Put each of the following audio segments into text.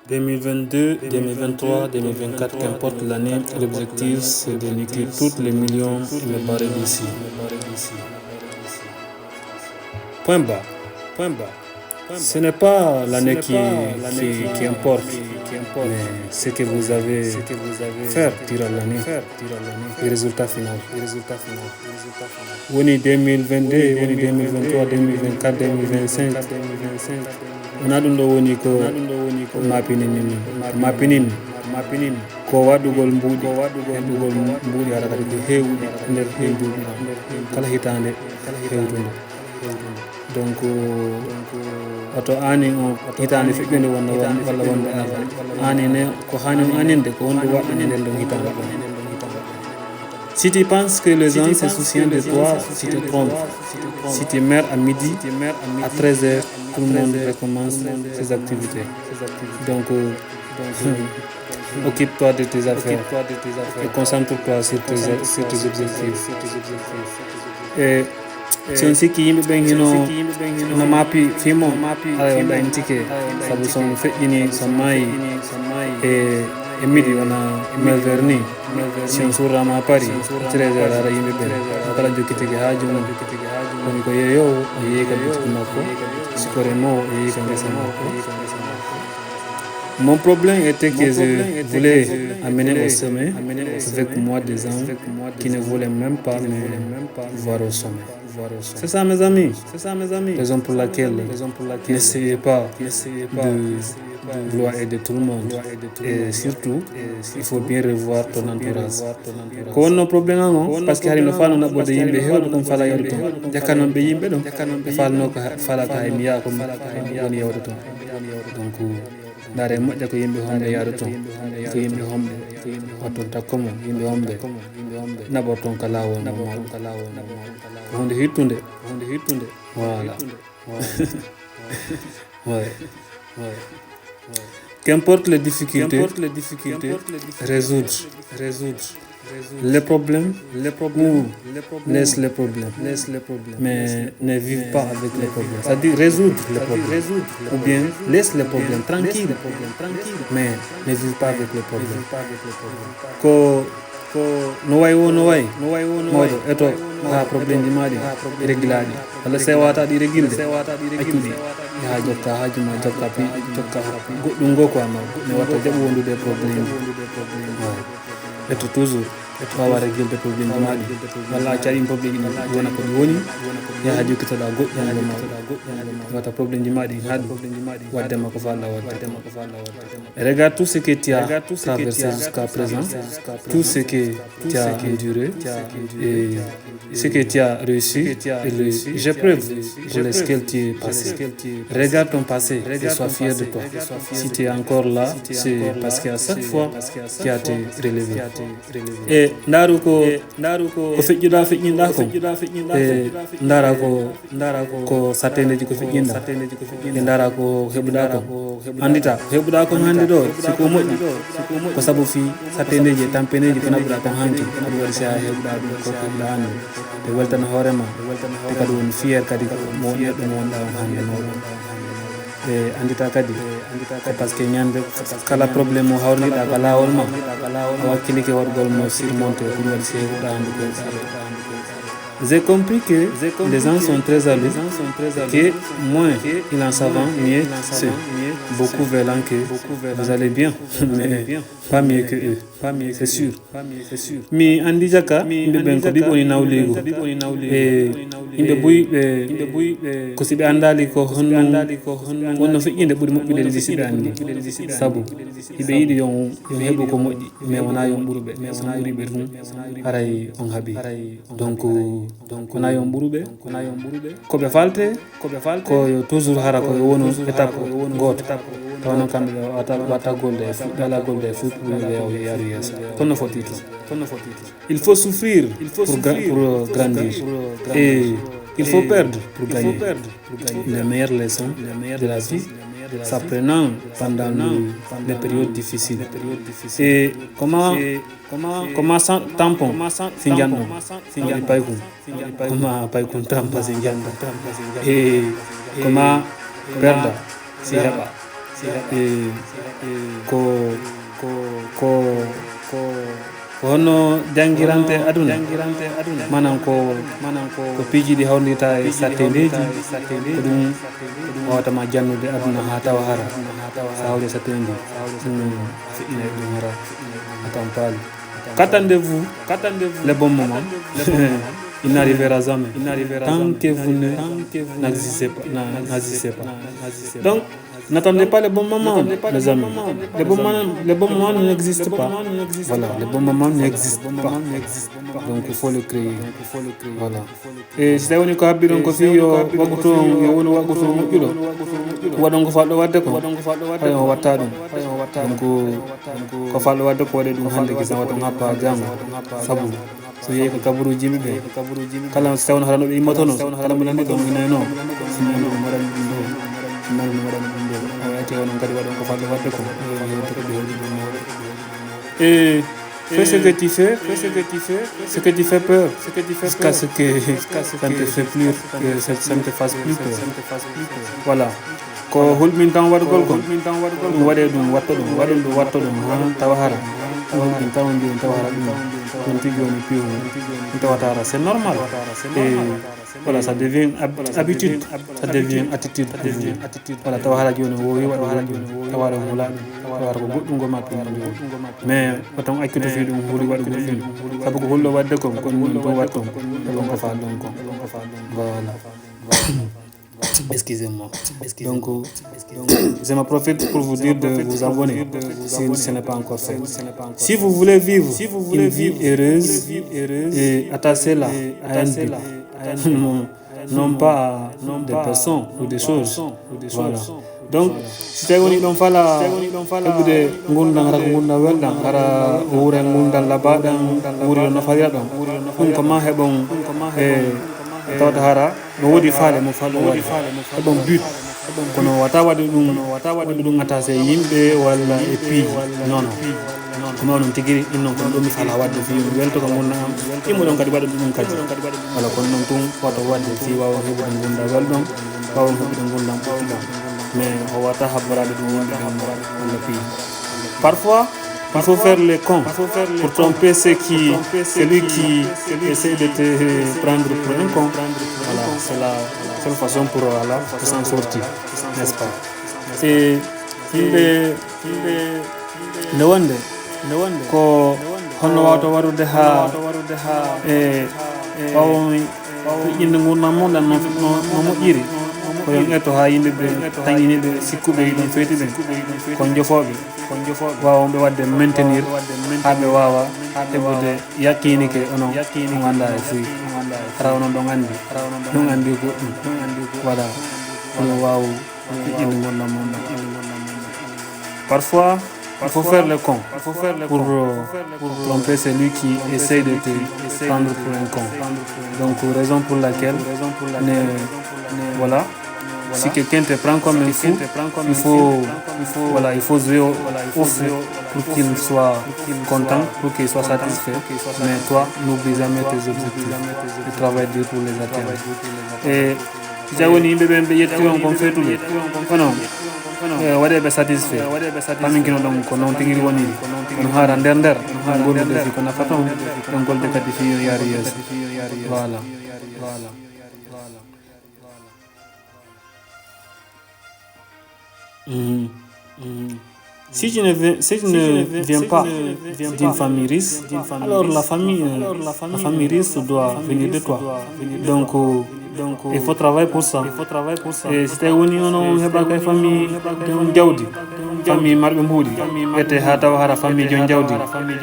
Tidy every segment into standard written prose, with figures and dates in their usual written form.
2022, 2023, 2024, qu'importe l'année, l'objectif c'est de niquer tous les millions et me barrer d'ici. Point bas. Ce n'est pas l'année qui importe, mais ce que vous avez fait durant l'année, le résultat final. On est 2022, on est 2023, 2024, 2025. On a ɗum ɗo woni ko mapinini ko waɗugol mbuuɗi heɓugol mbuuɗi hara kadi ko heewɗi nder duuɓi kala hitande hewtude. donc oto ani o hitande feƴƴude walla wonde arde anine ko hani on aninde ko wonɗo waɗɗani nden ɗon hitande ɗon. Si tu penses que les gens se soucient de toi, tu te trompes. Si tu meurs à midi, à 13h, tout le monde recommence ses activités. Donc, occupe-toi de tes affaires et concentre-toi sur tes objectifs. Et son sikki yimɓe ɓen hino maapi fimo ala on ɗayni tike saabu son feƴƴini son maayi e midi wona melvere ni si on surrama Paris 13h ara yimɓe ɓen kala jokkitiki haaju mum woni ko yeeyowo o yeeyi ka boutique makko siko remowo o yeeyi ka ngesa makko. Mon problème était que je voulais amener au sommet avec moi des gens qui ne voulaient même pas me voir au sommet. C'est ça mes amis. Raison pour laquelle n'essayez pas de vouloir aider tout le monde. Et surtout, il faut bien revoir ton entourage. Ko wonno probléme o par ce que hari no falno naɓɓode yimɓe hewɓe kom fala yawde toon jakkannoon ɓe yimɓe ɗon ɓe falno ko falaka hay mi yaha kom woni yawde toon. Donc ndaare moƴƴa ko yimɓe homɓe yaade toon ko yimɓe homɓe watton takkomo yimɓe homɓe naɓorton ka laawol no mawɗo ko hunde hittude voilà. Ouais. Qu'importe les difficultés, résoudre les problèmes ou laisse les problèmes, mais ne vive pas avec les problèmes. C'est-à-dire résoudre les problèmes ou bien laisse les problèmes tranquilles, mais ne vive pas avec les problèmes. Ko no way mawɗo eto ha probléme ji maɗi réglaɗi walla so wata ɗi régilde accuɗi yaha jokka haajuma jokka goɗɗum ngo quoi mais watta jaɓu wondude probléme ji eto toujours wawa régilde probléme ji maɗi walla acca ɗin probléme ɗi wona ko ɗi woni yaha jokkitoɗa goɗɗum ngo watta probléme ji maɗi haɗi waddema ko falɗa wadde. Regarde tout ce que tu as traversé jusqu'à présent, tout ce que tu as enduré et ce que tu as réussi et les épreuves pour lesquelles tu es passé. Regarde ton passé et sois fier de toi. Si tu es encore là, c'est parce qu'à chaque fois tu as été relevé. Et ndaru ko feƴƴuɗa feƴƴinɗa ko e ndara ko satteneji ko feƴƴinɗa e ndara ko heɓuɗa ko andita heɓuɗa kon hannde ɗo siko moƴƴi ko sabu fi satteneji e tampeneji ko naɓuɗa kon hanki ɗum waɗi si a heɓuɗa ɗum ko heɓuɗa hannde te weltana hoorema te kadi woni fiére kadi mo neɗɗo mo wonɗa on hannde mawɗo e andita kadi ko par ce que ñande kala probléme o hawriniɗa ka laawol ma a wakkilike waɗgol mo surmonté ko ɗum waɗi si heɓuɗa hannde ko J'ai compris que les gens sont très jaloux, que moins ils en savent, mieux c'est. Beaucoup veulent que vous allez bien, mais pas mieux que eux, c'est sûr. Mais andi jaka, imbe ben ko biɓoni nawligo e imbe buy ko siɓe andali ko wonno feƴƴinde ɓuuri moƴƴude ɗi siɓe andi sabu hiɓe yiɗi yon heɓu ko moƴƴi mais wona yon ɓuruɓe son ɓuriɓe tum haray on haaɓi. Donc wona yon ɓuruɓe koɓe falte ko yo toujours hara ko wono étape goto taw noon kamɓe watta golde e fuɗɗe ala golde e fuɗ ɓuuriɓe yaru yeeso kono foti toon. Il faut souffrir pour grandir et il faut perdre pour gagner. Les meilleures leçons de la vie s'apprenant pendant les périodes difficiles. Et comment tampon finjando comment paykun tampa finjando et comment perda si heɓa e ko ko ko hono jangirante aduna manan ko piiji ɗi hawrita e sattedeji ko ɗum wawatama jannude aduna ha tawa hara sa hawri sattendi ɗum feƴƴina e ɗum hara atan paali qu'attendez-vous les bons moments il n'arrivera jamais tant que vous n'agissez pas donc n'attendez pas les bons moments, les amis. Les bons moments n'existent pas. Voilà, les bons moments n'existent pas. Donc il faut le créer. Voilà. Et si on est capable de faire wakuto yo wakuto mukilo. Wadongo fado wadde ko. Ayo watta dum. Donc ko fado wadde ko wade dum hande kisa wato ngappa jango. Sabu so yeyi ko kaburu jimbe kala sewno harano be imotono kala mo landi don mineno sinno mo maran dum non waɗano ɗum ɗo o yati onon kadi waɗon ko falle wadde ko et fais ce que tu fais ce que tu fais peur jusqu'à ce que ça ne te fait plus que ça ne te fasse plus peur voilà ko hulmin tan waɗgol kon ɗum waɗe ɗum watta ɗum waɗon ɗum watta ɗum ha tawa hara hulmin tan on joni tawa hara ɗum ɗum tigi woni piw ɗum tawata hara c'est normal et voilà, ça devient habitude, ça devient attitude. Voilà, tawara joni wowi waɗo hara joni tawara hula tawara ko goɗɗum goma to mais oton akkido fi ɗum huuri waɗugo ɗum sabu ko hulɗo wadde kon kon ɗum ɗum watton ɗon ko fa ɗon kon voilà excusez-moi donc je me profite pour vous dire de vous abonner si ce n'est pas encore fait si vous voulez vivre une vie heureuse et attachez-la à un but non pas des personnes ou des choses voilà donc si tawi woni ɗon fala heɓude gurdam hara ko gurdam welɗam hara wuure gurdam labaɗam wuuri ɗo nafarira ɗon ɗum ko ma heɓon tawata hara no woodi faale mo falɗo waɗi heɓon but kono wata waɗi ɗum attaché yimɓe walla e piiji non kono onon tigui innon kono ɗum mi fala wadde fi mi welto ko gurdam am immoɗon kadi waɗa ɗum kadi walla kono noon tum wato wadde fi wawa heɓude gurdam welɗon wawa heɓude gurdam ɓoɗɗam mais on wata habbarade ɗum wonɓe walla piiji parfois il faut faire les cons pour tromper celui qui essaie de te prendre pour un con. Voilà, c'est la seule façon pour s'en sortir, n'est-ce pas? Et nde wonde ko honno wawata warude ha ɓawomi ƴinde gurdam muɗam no moƴƴiri ko yon etto ha yimɓeɓe tañiniɓe sikkuɓe ɗum feeti ɓe kon jofoɓe wawɓe wadde maintenir ha ɓe wawa heɓude yakkini ke onon on anda e fuyi ara onon ɗon andi goɗɗum voilà onon waw ƴinde gurdam muɗam parfois il faut faire le con pour tromper celui qui essaie de te prendre pour un con donc raison pour laquelle voilà si quelqu'un te prend comme un fou il faut jouer au fou pour qu'il soit content, pour qu'il soit satisfait mais toi n'oublie jamais tes objectifs et travaille dur pour les atteindre et si tawi woni yimɓe ɓen ɓe yetti on kon feetuɓe onon waɗeɓe satisfait famin kino ɗon ko noon tigui woniri kono hara nder gollude fi ko nafa ton ɗon golde kadi fi yo yaari yeeso voilà Si tu ne viens pas d'une famille riche, alors la famille riche doit venir de toi. Donc il faut travailler pour ça. Et si tu es venu à famille jawdi, famille marɓe mbuuɗi ete ha tawa hara famille jon jawdi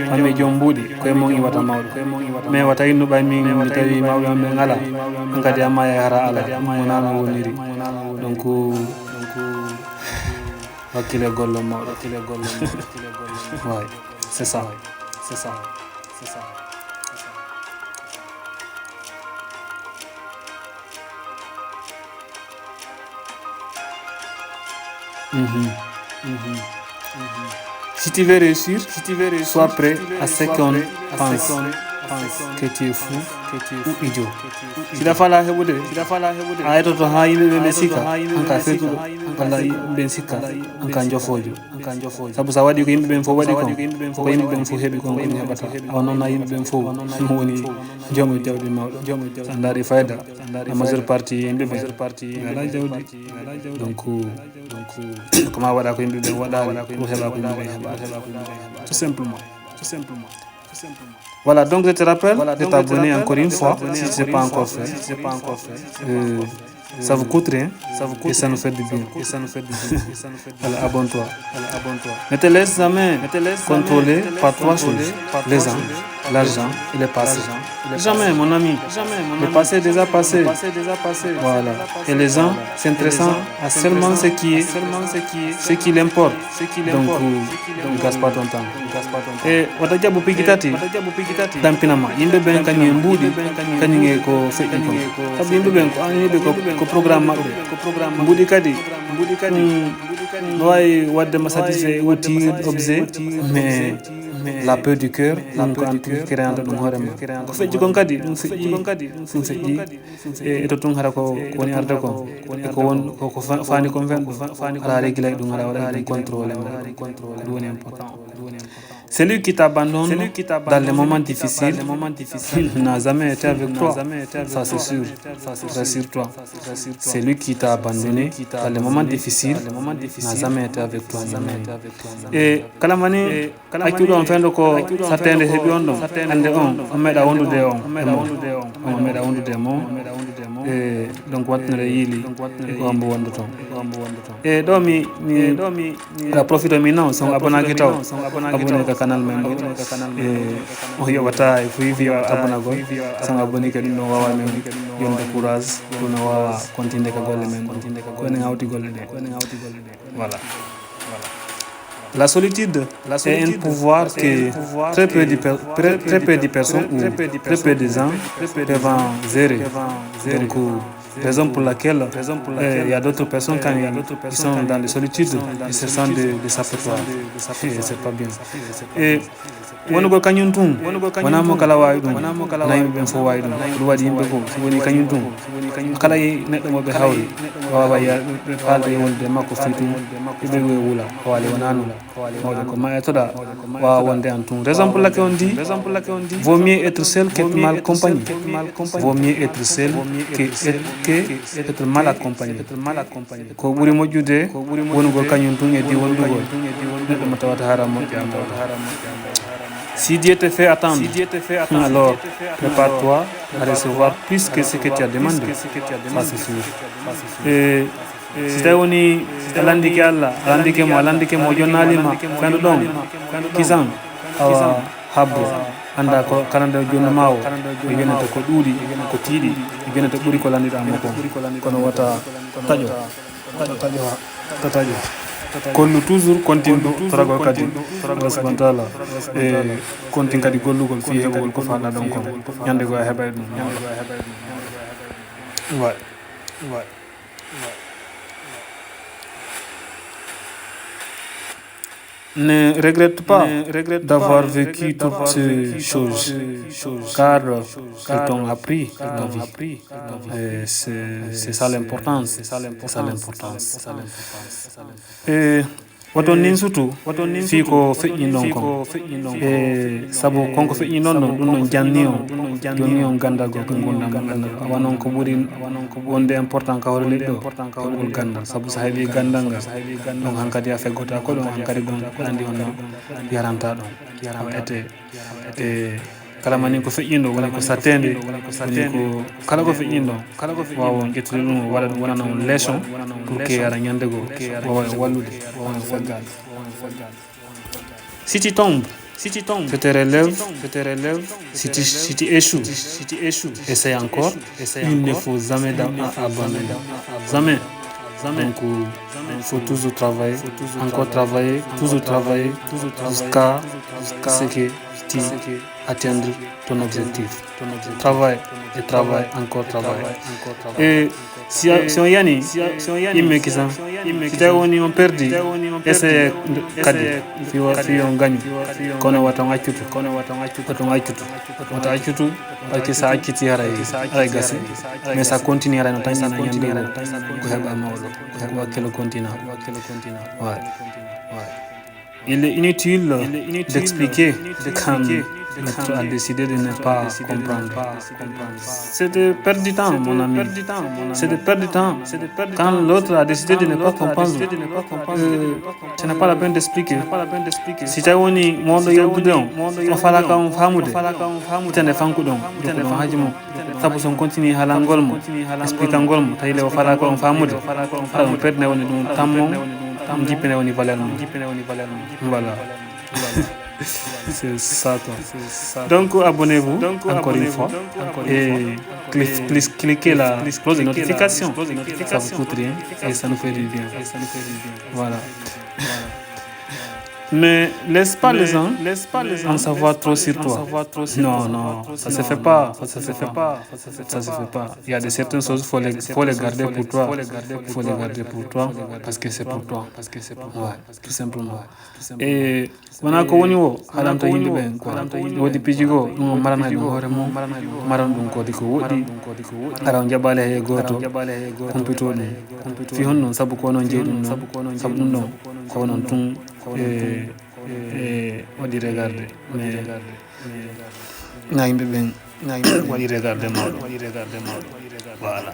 famille jon mbuuɗi koye mon iwata mawɗo mais wata innuɓay min mi tawi mawɓe maɓe ngala on kadi amma e hara ala wona no woniri donc wakkile gollom mawɗo ouais c'est ça Si tu veux réussir, sois prêt à ce qu'on pense. que tu es fou ou idiot. Si la fala hebude, aito to ha yimbe be sika, anka fetu, wala ben sika, anka njofojo. Sabu sa wadi ko yimbe ben fo wadi ko yimbe ben fo hebi ko ko hebata. Aw na yimbe ben fo woni jomo jawdi mawdo. Sandari fayda, la majeure partie yimbe ben wala jawdi. Donc comment wada ko yimbe ben wada ko heba ko yimbe heba. Tout simplement. Voilà, donc je te rappelle de t'abonner encore une fois si ce n'est pas encore fait. Ça vous coûte rien et ça nous fait du bien. Voilà, abonne-toi. Ne te laisse jamais contrôler par trois choses: les âmes, l'argent et le passé. Jamais, mon ami. Le passé est déjà passé. Voilà. Et les gens s'intéressant à seulement ce qui l'importe. Donc, ne gaspille pas ton temps. Et watajabu pikitati dampinama yimbe ben kany mbudi kany ko feƴƴi ko sabu yimbe ben ko yimbe ko programme mabbe mbudi kadi no way wadde ma satisfait outil objet mais la peur du cœur ko antu créant dum horema ko feƴƴi kon kadi dum feƴƴi e to tun hara ko woni arda ko ko won ko fani kon fen ala régler dum hara wala contrôler dum woni important. Celui qui t'abandonne dans les moments difficiles n'a jamais été avec toi. Ça c'est sûr. Rassure-toi. Celui qui t'a abandonné dans les moments difficiles n'a jamais été avec toi. Et kalamani akido on fendo ko satende hebi on don ande on meda wondude on meda wondude mo e donc watnere yili ko ambo wondoto e do mi la profito mi non son abonaki taw abonné ka canal men e o yobata e fu abona go son abonné ka no wawa men yonde courage pour no wawa continuer ka golle men ko ne ngawti golle de voilà. La solitude est un pouvoir que très peu de personnes ou très peu de gens peuvent en gérer. Donc, raison pour laquelle il y a d'autres personnes quand ils sont dans la solitude, ils se sentent de s'apercevoir. C'est pas bien. Et woni go kanyun tum wana mo kala wayi dum nay ben fo wayi dum do wadi yimbe ko woni kanyun tum kala neddo mo be hawri wawa ya falde wonde makko fitu be wula wali wananu mawde ko ma etoda wa wonde en tum raison pour laquelle on dit vaut mieux être seul que mal accompagné. Vaut mieux être seul que être mal accompagné. Ko buri mojude woni go kanyun tum e di wondugo neddo mo tawata haram mo jamba. Si Dieu te fait attendre, alors prépare-toi à recevoir plus que ce que tu as demandé. Ça c'est sûr. Et si tu as landike mo jonnalima fendu don kisan awa habbo anda ko kanande jonno mawo e yenata ko duudi ko tiidi e yenata buri ko landida mo ko kono wata tajo konnu toujours continue torago kadi subhanahu e continue kadi gollugol fi hebogol ko fanda don ko nyande go hebay dum ouais Ne regrette pas d'avoir vécu toutes ces choses, car elles t'ont appris la vie. C'est ça l'importance. Et waton nin sutu fi ko feƴƴi non kon e sabu konko feƴƴi non non ɗum non janni on gandal go ko gondam gandal wanon ko ɓuri wonde important ka hore leɗɗo heɓugol gandal sabu so heeɓi gandal ngal ɗon hankkadi a feggota ko ɗon hankkadi ɗon andi on noon yaranta ɗon awa ete e kala manin ko feƴƴindo woni ko sattende woni ko kala ko feƴƴindo wawa ƴettude ɗum waɗa ɗum wonana on leçon pour que ara ñande go wawa wallude wawa faggal. Si tu tombes je te relève si tu échoues essaye encore. Il ne faut jamais abandonner jamais. Donc il faut toujours travailler, encore travailler, toujours travailler jusqu'à ce que tu atteindre ton objectif. Travaille et travaille, encore travaille. Et si on yani imme kisan si tawi woni on perdi essaye kadi fi on gañu kono waton accutu wata accutu parce que sa acciti aray gasi mais ça continue aray no tañɗina ñande ko heɓa mawɗo ko heɓa hakkilo continue ouais. Il est inutile d'expliquer quand l'autre a décidé de ne pas comprendre. C'est de perdre du temps, mon ami. C'est de perdre du temps. Quand l'autre a décidé de ne pas comprendre, ce n'est pas la peine d'expliquer. Si tu as un monde yobudon, on fala ka on famude. Tende fankudon, yokudon hajimo. Sabu son continue halangolmo, expliquangolmo, tayle o fala ka on famude. On perd ne woni dum tammo. Voilà. C'est ça quoi. Donc abonnez-vous encore une fois et cliquez la cloche de notification. Ça vous coûte rien et ça nous fait du bien. Voilà. Mais laisse pas les gens en savoir trop sur toi. Non, ça se fait pas. Il y a certaines choses, faut les garder pour toi. Faut les garder pour toi parce que c'est pour toi. Ouais, tout simplement. Et wana ko woni wo halamta yimɓe ɓen quoi wodi pijigo ɗum marana ɗum hoore mum maran ɗum kodi ko woɗɗi ara o jaɓale he goto compito ɗum fi hon noon saabu ko noon jeeyi ɗum noon saabu ɗum ɗon ko noon tun waɗi regarde mais na yimɓe ɓen waɗi regarde mawɗo voilà.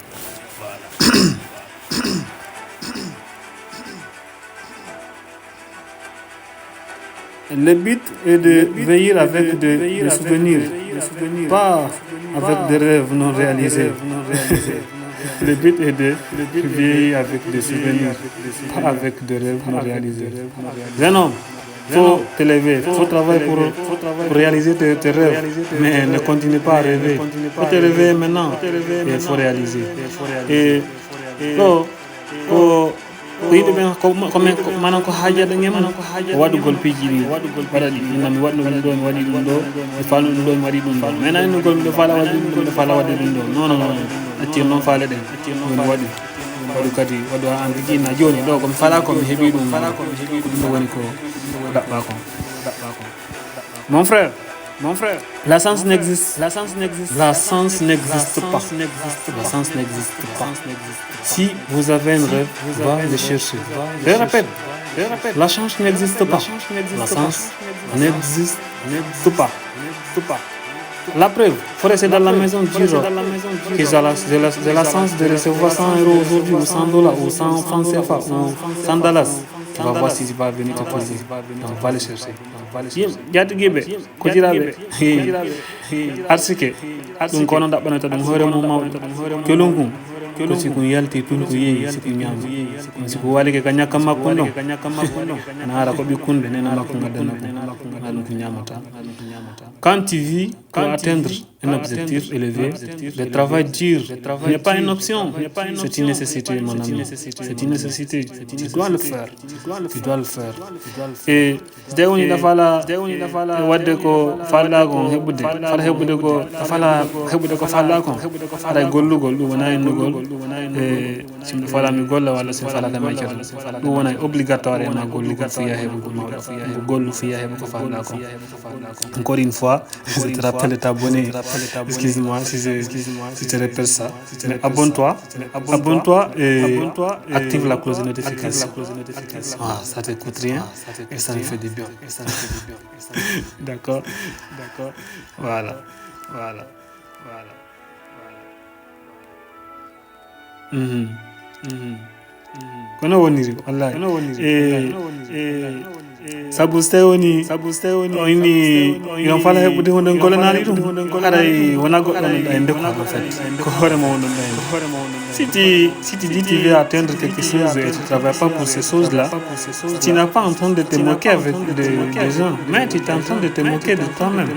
Le but est de veiller avec des souvenirs, pas avec des rêves non réalisés. Le but est de veiller avec des souvenirs, pas avec des rêves non réalisés. Jeune homme, il faut te lever, il faut travailler pour réaliser tes rêves, mais ne continue pas à rêver. Il faut te réveiller maintenant et il faut réaliser. Et yimɓe ɓen manan ko haajade ngem waɗugol piiji ɗi waɗa ɗi mi waɗno ɗum ɗo mi waɗi ɗum ɗo mi falno ɗum ɗo mi waɗi ɗum ɗo mais nanigol miɗo faala waɗi ɗum ɗo miɗo faala waɗde ɗum ɗo non accir noon faale ɗen mi waɗi waɗu kadi waɗu an jigina joni ɗo komi faala ko mi heeɓi ɗum ɗum woni ko ɗaɓɓa kon mon frère, la science n'existe pas. Si vous avez un rêve, va le chercher. Je répète, la chance n'existe pas. La science n'existe pas. La preuve, il faut rester dans la maison dire que j'ai la chance de recevoir 100 € aujourd'hui ou 100 $ ou 100 francs CFA ou 100 $. Tu vas voir si tu vas venir te poser. On va le chercher. Yatiguiɓe kodiraɓe arsike ɗum kono ɗaɓɓanata ɗum hoore mum mawɗo kelum kum ko siko yalti tun ko yeeyi siko ñaama siko walike ka ñakka makko ɗon ana hara ko ɓikkunde nena makko gaddana ɗum ko ñamata. Quand tu vis pour atteindre un objectif élevé, le travail dur n'est pas une option, c'est une nécessité, mon ami. C'est une nécessité. Tu dois le faire. Et dès on y a wadde ko falla kon heɓude fala heɓude ko fala heɓude ko falla kon aɗa gollugol ɗum wona innugol e simi falami golla walla simi falaka meccata ɗum wona obligatoire ma gollugol fiya heɓugo mawɗo gollu fiya heɓu ko falla kon. Encore une fois, je te rappelle de t'abonner. Excuse-moi si je répète ça. Mais abonne-toi et active la cloche de notification. Ah, ça te coûte rien et ça me fait du bien. D'accord. Voilà. Kono woniri wallahi sabu so tawi woni yon fala heɓude hunde golanaani ɗum haɗay wona goɗɗo ɗa e ndekko en fait ko hoorema wonɗon ɗa si tu dis tu veux atteindre quelque chose et tu ne travailles pas pour ces choses-là, tu n'es pas en train de te moquer avec des gens, mais tu es en train de te moquer de toi-même.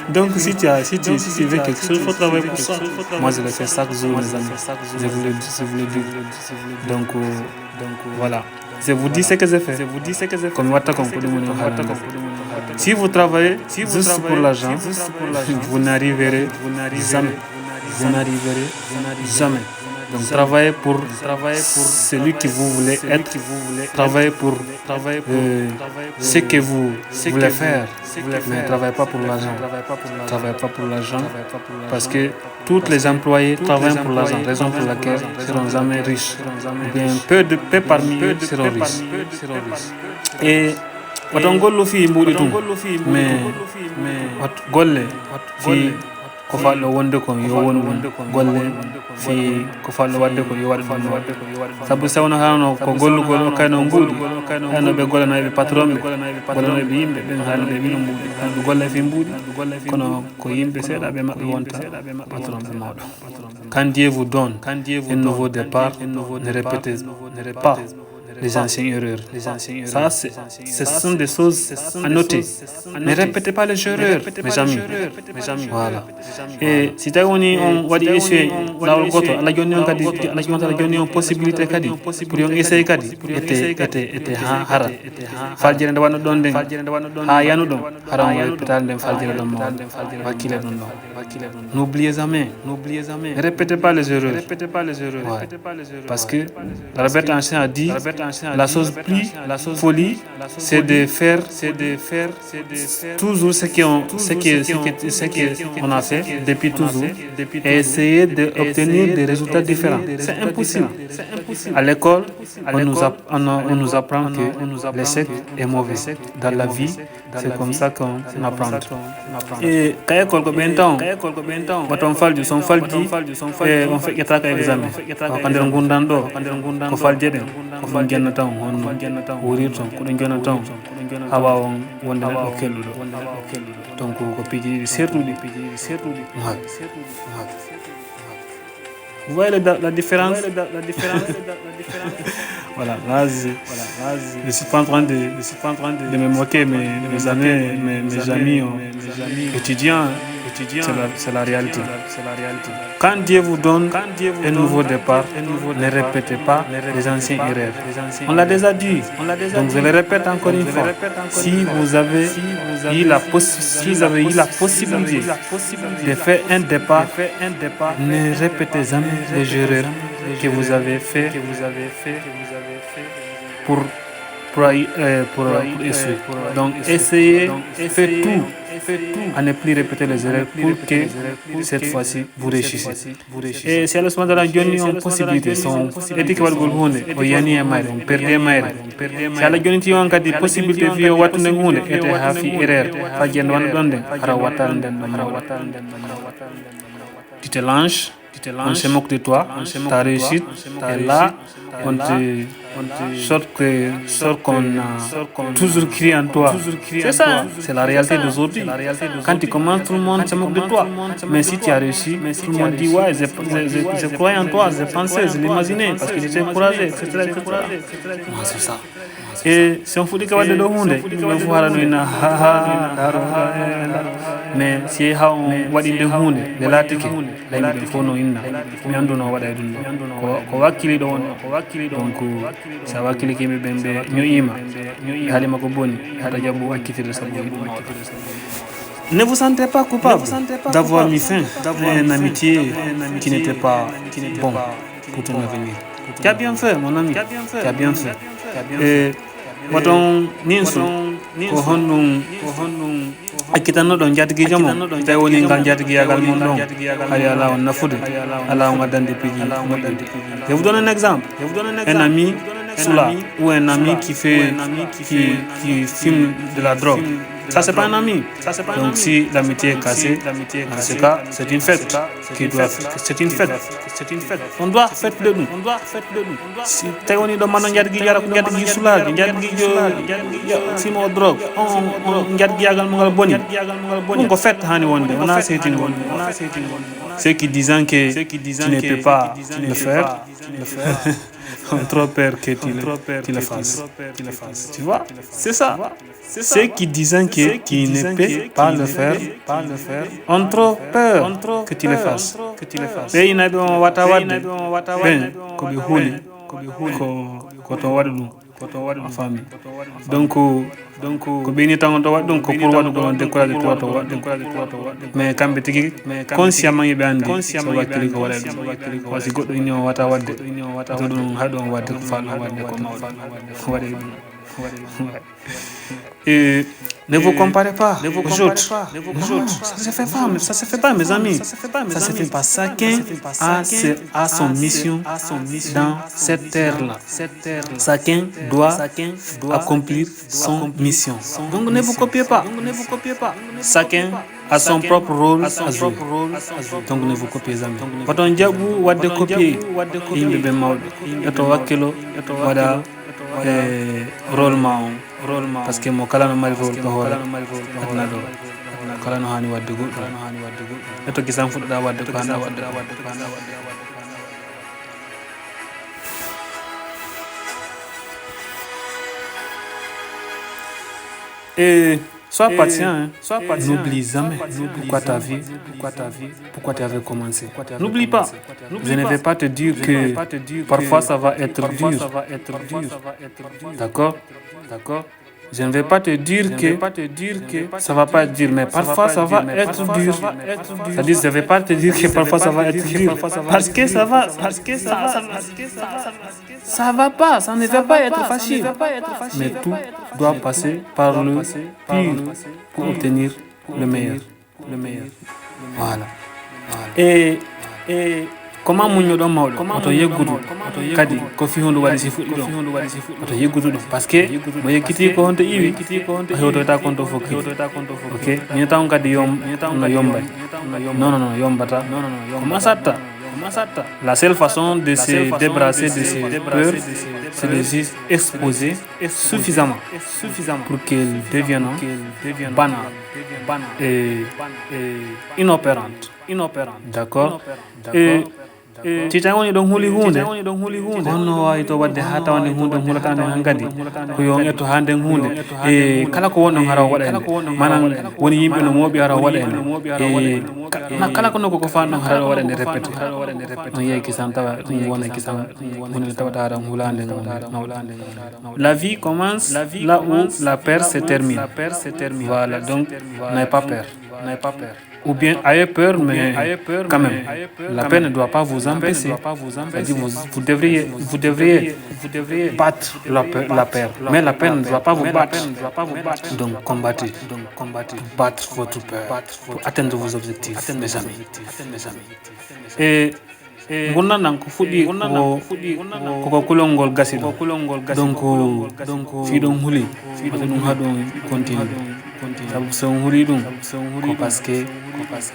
Donc si tu veux quelque chose, il faut travailler pour ça. Moi je le fais chaque jour, mes amis. Je vous le dis. Donc voilà. Je vous dis ce que je fais. Comme si vous travaillez juste pour l'argent, vous n'arriverez jamais. Donc travaillez pour celui que vous voulez être, travaillez pour ce que vous voulez faire, mais ne travaillez pas pour l'argent. Travaillez pas pour l'argent, parce que tous les employés travaillent pour l'argent, raison pour laquelle ils ne seront jamais riches. Bien, peu parmi eux seront riches. Et waton gollo fi mbuɗi tum mais wat golle fi ko falɗo wonde kon yo won ɗum golle fi ko falɗo wadde ko yo waɗ ɗum saabu sawno hano ko gollugol o kayno mbuuɗi hano ɓe gollanoɓe patron ɓe gollanoɓe yimɓe ɓen hano ɓe mino mbuuɗi hano ɓe golle fi mbuuɗi kono ko yimɓe seeɗa ɓe maɓɓe wonta patron ɓe mawɗo. Quand Dieu vous donne un nouveau départ, ne répétez pas les anciennes erreurs. Ça, ce sont des choses à noter. Ne répétez pas les erreurs, mes amis. Voilà. Et si tu as on essayer la goto la joni on kadi la joni on possibilité kadi pour yon essayer kadi était hara faljere nde wanno don den ha yanu don hara on hôpital den faljere don wakile don n'oubliez jamais ne répétez pas les erreurs. Ouais. Parce que Albert Einstein a dit la chose plus folie c'est de faire toujours ce qu'on a fait depuis toujours et essayer d'obtenir des résultats différents. C'est impossible. À l'école, on nous apprend que l'échec est mauvais. Dans la vie, c'est comme ça qu'on apprend. Et quand l'école on faldi son faldi et on fait yataka examen quand on gundando ko faldi den ko fon genna taw on wurir ton ko den genna taw hawa on wonde o kelludo donc ko piji sertudi vous voyez la différence. Voilà, je suis pas en train de me moquer, mais mes amis étudiants, c'est la réalité. Quand Dieu vous donne un nouveau départ, ne répétez pas les anciennes erreurs. On l'a déjà dit, donc je le répète encore une fois. Si vous avez eu la possibilité de faire un départ, ne répétez jamais les erreurs que vous avez fait pour essayer. Donc essayez, faites tout à ne plus répéter les erreurs pour que cette fois-ci vous réussissez. Et si à ce moment-là, il y a une possibilité, son éthique va le yani amaire, on perdait amaire. Si à la journée, il y a une possibilité de voir tout le monde était hafi erreur, pas de donner, tu te lances. On se moque de toi, ta réussite, et là, on te sort qu'on a toujours crié en toi. C'est ça, c'est la réalité d'aujourd'hui. Quand tu commences, tout le monde se moque de toi. Mais si tu as réussi, tout le monde dit ouais, je croyais en toi, je pensais, je l'imaginais, parce que j'étais encouragé, etc. C'est ça. Et si on fout des cabanes de l'onde, mais si on voit des hondes, des latiques, les fonds inna, mais on doit avoir des ko wakili donc ça wakili qui me bembe nyoima, halima ko boni, hada jabu akitire sabu. Ne vous sentez pas coupable d'avoir mis fin à une amitié qui n'était pas bon pour ton avenir. Tu as bien fait, mon ami, tu as bien fait. Et waton ninsu ko hondum akitano don jatigi jomo tay woni ngal jatigi yagal mon don ay ala on nafude ala on adande pigi. Je vous donne un exemple. Un ami Soula ou un ami qui fume de la drogue. Ça c'est pas un ami. Donc si l'amitié est cassée, en ce cas, c'est une fête c'est une fête. On doit faire de nous. Si tu on do manan jadgi Soula jadgi fimo drogue on jadgi yagal mo ngal boni on ko fête hani wonde on a c'est une bonne. Ceux qui disent que tu ne peux pas le faire ont trop peur que tu le fasses. Tu vois, c'est ça. Ceux qui disent que tu ne peux pas le faire ont trop peur que tu le fasses. Et il n'a pas watawade ben ko bi huli ko to wadu en famille donc ko beni tan to wad donc pour wadu ko décourager to wad mais kambe tigi consciemment yibe andi so wakili ko wala wasi goddo ni o wata wadde to dum hadon wadde ko faalo wadde ko mawdo et ne vous comparez pas aux autres. Non, ça se fait pas, mes amis. Ça se fait pas. Chacun a son mission dans cette terre-là. Chacun doit accomplir son mission. Donc ne vous copiez pas. Chacun a son propre rôle à jouer. Donc ne vous copiez jamais. Quand on dit vous wadde copier, il be mawdo. Eto wakilo wada rôle ma parce que mo kala no mari rôle ko hore adna do kala no hani wadde goddo eto gisam fudda wadde ko handa wadde et sois patient, n'oublie jamais pourquoi tu avais commencé. N'oublie pas. Je ne vais pas te dire que parfois ça va être dur. D'accord? Je ne vais pas te dire que ça va pas être dur, mais parfois ça va être dur. C'est-à-dire, je ne vais pas te dire que parfois ça va être dur, parce que ça va pas, ça ne va pas être facile. Mais tout doit passer par le pire pour obtenir le meilleur. Voilà. Et comment munyo do mawdo oto yeggudu kadi ko fi hondo wadi si fuddi do oto yeggudu do parce que mo yekiti ko honto iwi hoto ta konto fokki ok ni taw kadi no yombay non yombata comment ça la seule façon de se débarrasser de ces peurs c'est de s'y exposer suffisamment pour qu'elles deviennent banales et inopérantes. D'accord? Et tita woni don huli hunde onno wawi to wadde ha tawande hunde hulatande hangadi ko yo etto hande hunde e kala ko wonno hara wada en manan woni yimbe no mobi hara wada en e na kala ko noko ko fanno hara wada en répété on yey kisan tawa wona kisan woni tawata hara hulande la vie commence là où la peur se termine. Voilà, donc n'ayez pas peur. Ou bien ayez peur, mais quand même, la peur ne doit pas vous empêcher. C'est-à-dire, vous devriez battre la peur, mais la peur ne doit pas vous battre. Donc combattez, pour battre votre peur, pour atteindre vos objectifs, mes amis. Et gonna nan ko fudi ko kulongol gasi donc fi don huli dum hadon continue sabu son huli dum ko parce que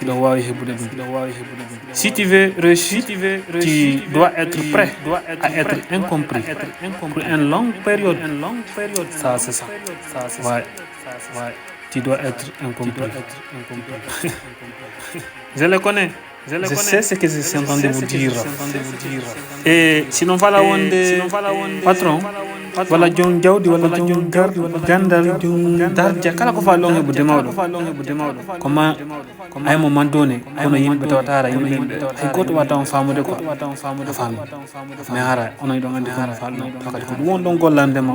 do wawi hebude dum si tu veux réussir tu dois être prêt à être incompris pour une longue période ça c'est ça ouais tu dois être incompris. Je le connais. Je sais ce que je suis en train de vous dire. Et sinon voilà patron wala jon jawdi wala jon gandal jon darja kala ko fa longe bu demawdo comment ay moment donné ono yimbe tawtara yimbe ay goto wata on famude ko famu mais hara ono do andi ko fallo fakati ko won don gollande ma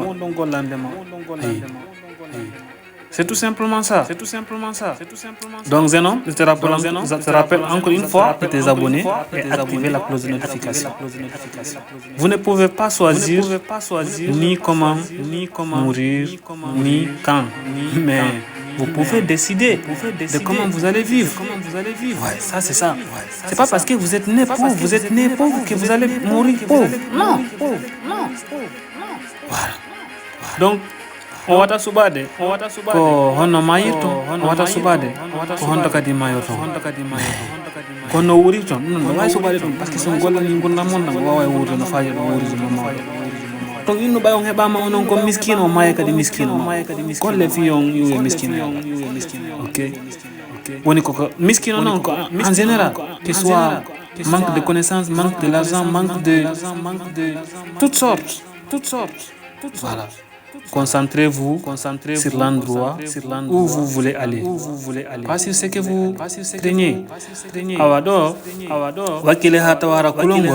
c'est tout simplement ça. Donc Zenon, je te rappelle encore une fois de tes abonnés et activer la cloche de notification. Vous ne pouvez pas choisir ni comment mourir, ni quand, mais vous pouvez décider de comment vous allez vivre. Ouais, ça c'est ça. C'est pas parce que vous êtes né pauvre, que vous allez mourir pauvre. Non. Voilà. Donc o wata subade ko honno mayirto o wata subade ko honto kadi mayoto ko no wuri ton non way subade ton parce que son gollani gonna mon nan wawa wuto no faaje do wuri no mawdo to inno bayon hebama onon ko miskino maye kadi miskino kolle fi on yu miskino OK woni ko miskino non ko en général que soit manque de connaissances, manque de l'argent, manque de toutes sortes. Voilà. concentrez-vous sur l'endroit où vous voulez aller. Pas sur ce que vous craignez. Awado, wakile hata wara kulongo,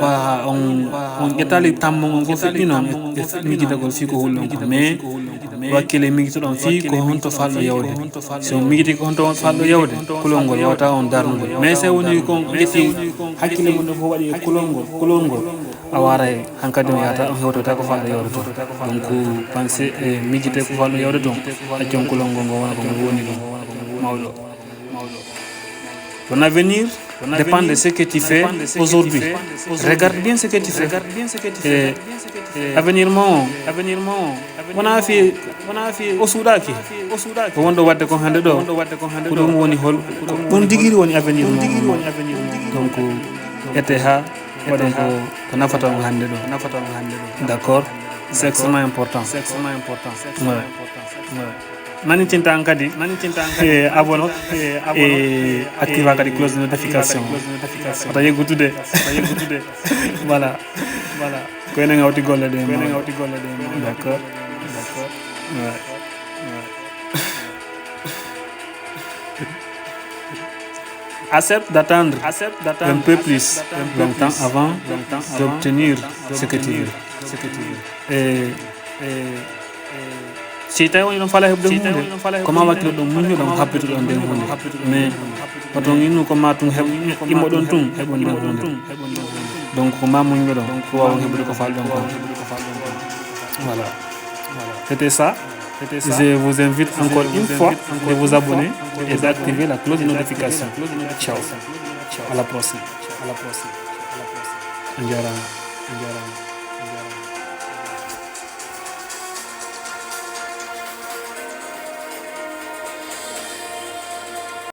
wa on etali tammo ko fitino, migita ko fiko hulongo, mais wakile migito don fi ko honto fallo yawde. So migiti ko honto fallo yawde, kulongo yawta on darnugo. Mais c'est woni ko ngeti hakkile mun ko wadi kulongo awara hankadi yata on hewtota ko fallo yawde to. Donc pensez migite ko fallo yawde don acjon kulongo ngo wona ko woni don mawdo. Ton avenir dépend de ce que tu fais aujourd'hui. Regarde bien ce que tu fais. Avenir mon. On a fait au Soudaki. On doit wattre kon hande do. Ko dum woni hol. On digiri woni avenir mon. Donc était ha donc ko nafata mo hande do. D'accord. C'est extrêmement important. Ouais. Nani cinta kadi abonno et activa kadi close de notification ata yegutude voilà ko ene ngawti golle de d'accord ouais. Accepte d'attendre un peu plus longtemps avant d'obtenir ce que tu veux. Et si tu as une fala hebde hunde comment wakilo ɗon muñu ɗon habbitu ɗon nden hunde mais oton innu ko ma tun immo ɗon tun heɓon nden hunde donc ko ma muñu ɗon ko wawa heɓude ko fal ɗon kon voilà c'était ça. Je vous invite encore une fois de vous abonner et d'activer la cloche de notification. Ciao, à la prochaine.